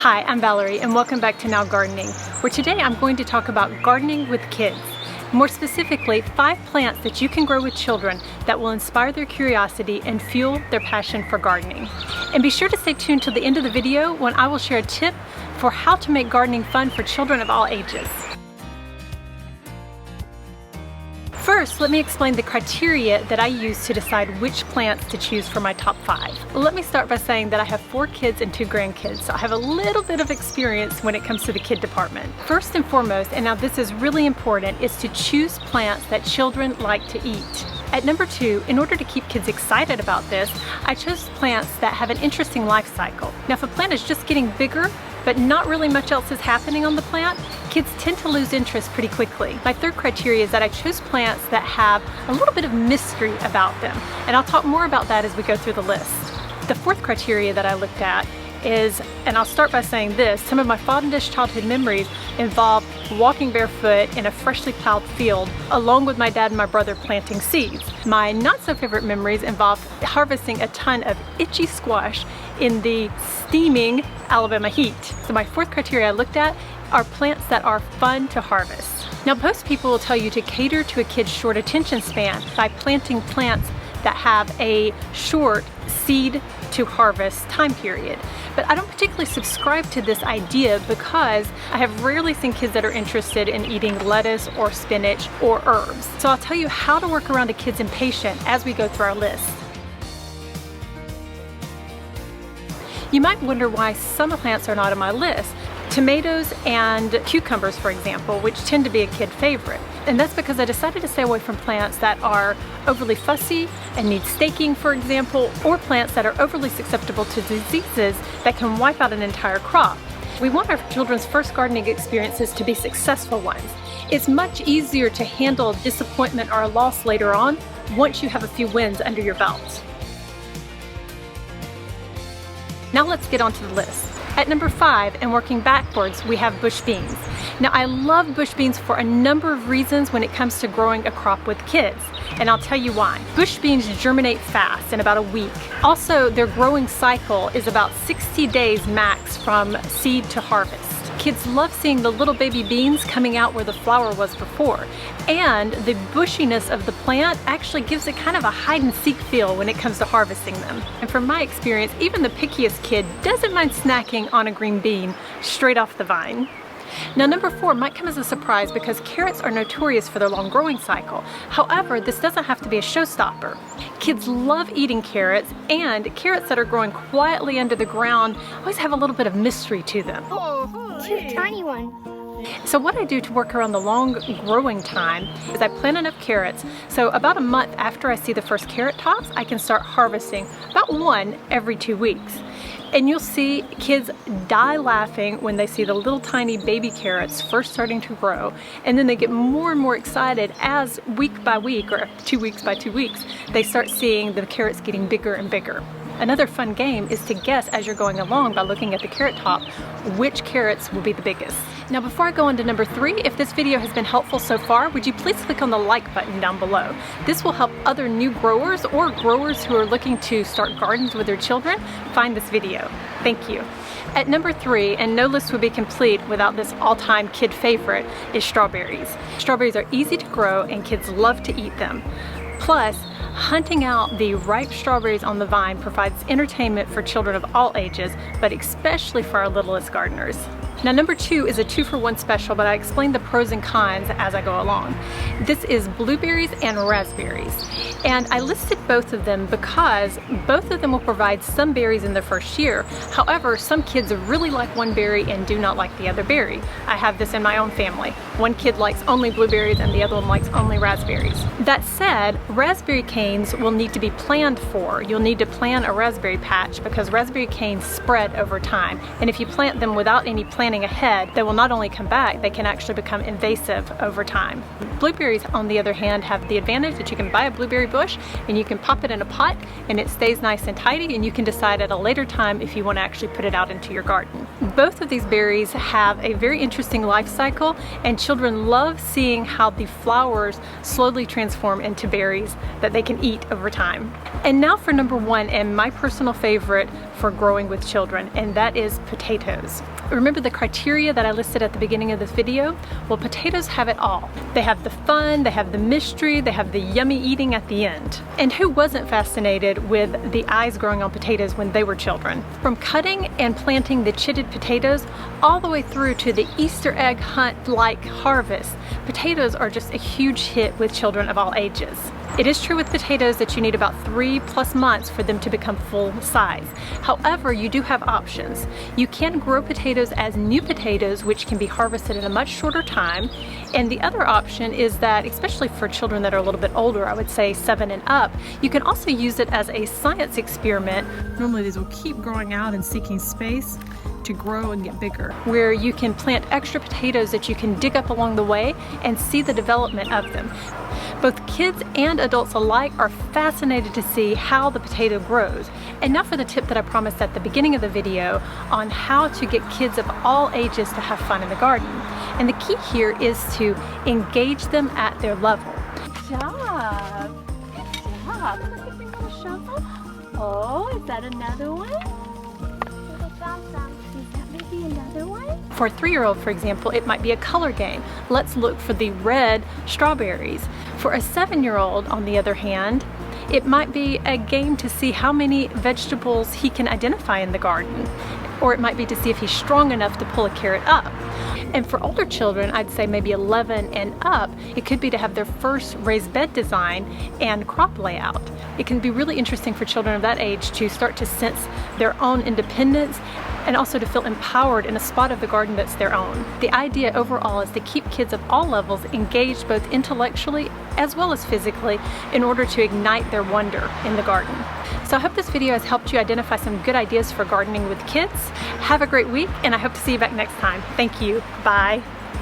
Hi, I'm Valerie and welcome back to Now Gardening, where today I'm going to talk about gardening with kids. More specifically, 5 plants that you can grow with children that will inspire their curiosity and fuel their passion for gardening. And be sure to stay tuned till the end of the video when I will share a tip for how to make gardening fun for children of all ages. First, let me explain the criteria that I use to decide which plants to choose for my top 5. Let me start by saying that I have 4 kids and 2 grandkids, so I have a little bit of experience when it comes to the kid department. First and foremost, and now this is really important, is to choose plants that children like to eat. At number 2, in order to keep kids excited about this, I chose plants that have an interesting life cycle. Now, if a plant is just getting bigger, but not really much else is happening on the plant, kids tend to lose interest pretty quickly. My third criteria is that I chose plants that have a little bit of mystery about them, and I'll talk more about that as we go through the list. The fourth criteria that I looked at is, and I'll start by saying this, some of my fondest childhood memories involve walking barefoot in a freshly plowed field along with my dad and my brother planting seeds. My not so favorite memories involve harvesting a ton of itchy squash in the steaming Alabama heat. So my fourth criteria I looked at are plants that are fun to harvest. Now, most people will tell you to cater to a kid's short attention span by planting plants that have a short seed to harvest time period. But I don't particularly subscribe to this idea because I have rarely seen kids that are interested in eating lettuce or spinach or herbs. So I'll tell you how to work around a kid's impatience as we go through our list. You might wonder why some plants are not on my list. Tomatoes and cucumbers, for example, which tend to be a kid favorite. And that's because I decided to stay away from plants that are overly fussy and need staking, for example, or plants that are overly susceptible to diseases that can wipe out an entire crop. We want our children's first gardening experiences to be successful ones. It's much easier to handle disappointment or a loss later on once you have a few wins under your belt. Now let's get on to the list. At number 5, and working backwards, we have bush beans. Now, I love bush beans for a number of reasons when it comes to growing a crop with kids, and I'll tell you why. Bush beans germinate fast in about a week. Also, their growing cycle is about 60 days max from seed to harvest. Kids love seeing the little baby beans coming out where the flower was before. And the bushiness of the plant actually gives it kind of a hide-and-seek feel when it comes to harvesting them. And from my experience, even the pickiest kid doesn't mind snacking on a green bean straight off the vine. Now, number 4 might come as a surprise because carrots are notorious for their long growing cycle. However, this doesn't have to be a showstopper. Kids love eating carrots, and carrots that are growing quietly under the ground always have a little bit of mystery to them. Cute tiny one. So what I do to work around the long growing time is I plant enough carrots, so about a month after I see the first carrot tops, I can start harvesting about 1 every 2 weeks. And you'll see kids die laughing when they see the little tiny baby carrots first starting to grow, and then they get more and more excited as week by week, or 2 weeks by 2 weeks, they start seeing the carrots getting bigger and bigger. Another fun game is to guess as you're going along by looking at the carrot top which carrots will be the biggest. Now, before I go on to number 3, if this video has been helpful so far, would you please click on the like button down below. This will help other new growers or growers who are looking to start gardens with their children find this video. Thank you. At number 3, and no list would be complete without this all-time kid favorite, is strawberries. Strawberries are easy to grow and kids love to eat them. Plus, hunting out the ripe strawberries on the vine provides entertainment for children of all ages, but especially for our littlest gardeners. Now, number 2 is a 2-for-1 special, but I explain the pros and cons as I go along. This is blueberries and raspberries. And I listed both of them because both of them will provide some berries in their first year. However, some kids really like one berry and do not like the other berry. I have this in my own family. One kid likes only blueberries and the other one likes only raspberries. That said, raspberry canes will need to be planned for. You'll need to plan a raspberry patch because raspberry canes spread over time. And if you plant them without any planning ahead, they will not only come back, they can actually become invasive over time. Blueberries, on the other hand, have the advantage that you can buy a blueberry bush and you can pop it in a pot and it stays nice and tidy, and you can decide at a later time if you want to actually put it out into your garden. Both of these berries have a very interesting life cycle, and children love seeing how the flowers slowly transform into berries that they can eat over time. And now for number one, and my personal favorite for growing with children, and that is potatoes. Remember the criteria that I listed at the beginning of this video? Well, potatoes have it all. They have the fun, they have the mystery, they have the yummy eating at the end. And who wasn't fascinated with the eyes growing on potatoes when they were children? From cutting and planting the chitted potatoes all the way through to the Easter egg hunt-like harvest, potatoes are just a huge hit with children of all ages. It is true with potatoes that you need about 3+ months for them to become full size. However, you do have options. You can grow potatoes as new potatoes, which can be harvested in a much shorter time. And the other option is that, especially for children that are a little bit older, I would say 7 and up, you can also use it as a science experiment. Normally these will keep growing out and seeking space to grow and get bigger, where you can plant extra potatoes that you can dig up along the way and see the development of them. Both kids and adults alike are fascinated to see how the potato grows. And now for the tip that I promised at the beginning of the video on how to get kids of all ages to have fun in the garden. And the key here is to engage them at their level. Good job! Good job! Look at the little shovel. Oh, is that another one? Another one? For a 3-year-old, for example, it might be a color game. Let's look for the red strawberries. For a 7-year-old, on the other hand, it might be a game to see how many vegetables he can identify in the garden. Or it might be to see if he's strong enough to pull a carrot up. And for older children, I'd say maybe 11 and up, it could be to have their first raised bed design and crop layout. It can be really interesting for children of that age to start to sense their own independence and also to feel empowered in a spot of the garden that's their own. The idea overall is to keep kids of all levels engaged both intellectually as well as physically in order to ignite their wonder in the garden. So I hope this video has helped you identify some good ideas for gardening with kids. Have a great week, and I hope to see you back next time. Thank you. Bye.